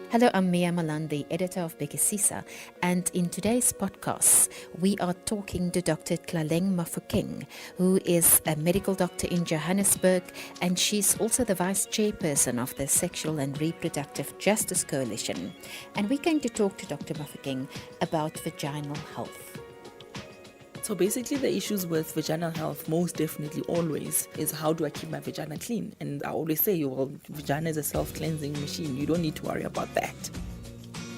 Hello, I'm Mia Malan, the editor of Bekisisa, and in today's podcast, we are talking to Dr. Tlaleng Mofokeng, who is a medical doctor in Johannesburg, and she's also the vice chairperson of the Sexual and Reproductive Justice Coalition. And we're going to talk to Dr. Mofokeng about vaginal health. So basically the issues with vaginal health, most definitely always, is how do I keep my vagina clean? And I always say, well, vagina is a self-cleansing machine. You don't need to worry about that.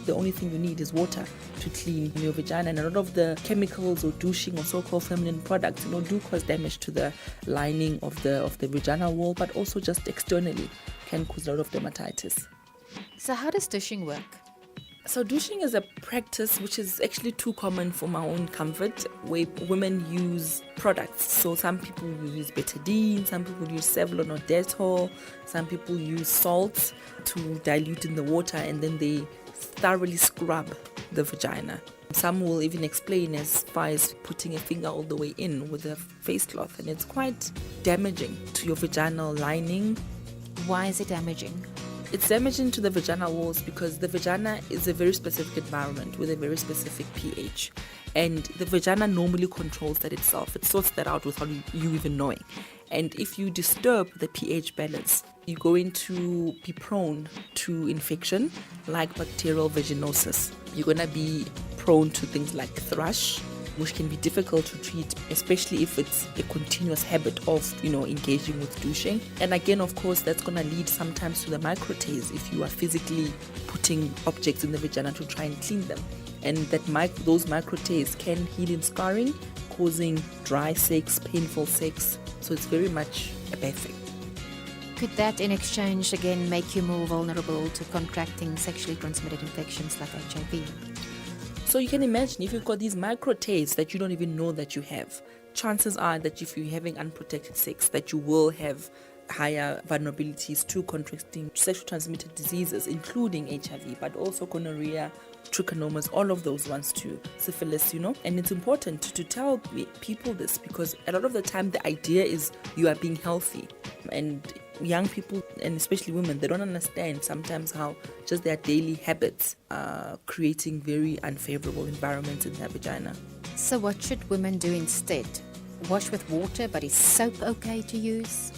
The only thing you need is water to clean your vagina. And a lot of the chemicals or douching or so-called feminine products, do cause damage to the lining of the vaginal wall, but also just externally can cause a lot of dermatitis. So how does douching work? So douching is a practice which is actually too common for my own comfort, where women use products. So some people use betadine, some people use Savlon or Dettol, some people use salts to dilute in the water, and then they thoroughly scrub the vagina. Some will even explain as far as putting a finger all the way in with a face cloth, and it's quite damaging to your vaginal lining. Why is it damaging? It's damaging to the vaginal walls because the vagina is a very specific environment with a very specific pH. And the vagina normally controls that itself. It sorts that out without you even knowing. And if you disturb the pH balance, you're going to be prone to infection like bacterial vaginosis. You're going to be prone to things like thrush, which can be difficult to treat, especially if it's a continuous habit of, engaging with douching. And again, of course, that's going to lead sometimes to the microtase if you are physically putting objects in the vagina to try and clean them. And those microtases can heal in scarring, causing dry sex, painful sex. So it's very much a bad thing. Could that in exchange again make you more vulnerable to contracting sexually transmitted infections like HIV? So you can imagine if you've got these microtases that you don't even know that you have, chances are that if you're having unprotected sex, that you will have higher vulnerabilities to contracting sexually transmitted diseases, including HIV, but also gonorrhea, trichomonas, all of those ones too, syphilis, And it's important to tell people this because a lot of the time the idea is you are being healthy. And young people, and especially women, they don't understand sometimes how just their daily habits are creating very unfavorable environments in their vagina. So what should women do instead? Wash with water, but is soap okay to use?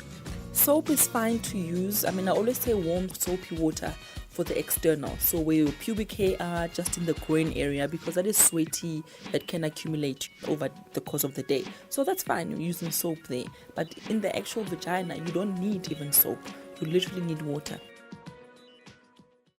Soap is fine to use. I always say warm soapy water for the external. So where your pubic hair are, just in the groin area, because that is sweaty, that can accumulate over the course of the day. So that's fine, you're using soap there. But in the actual vagina, you don't need even soap. You literally need water.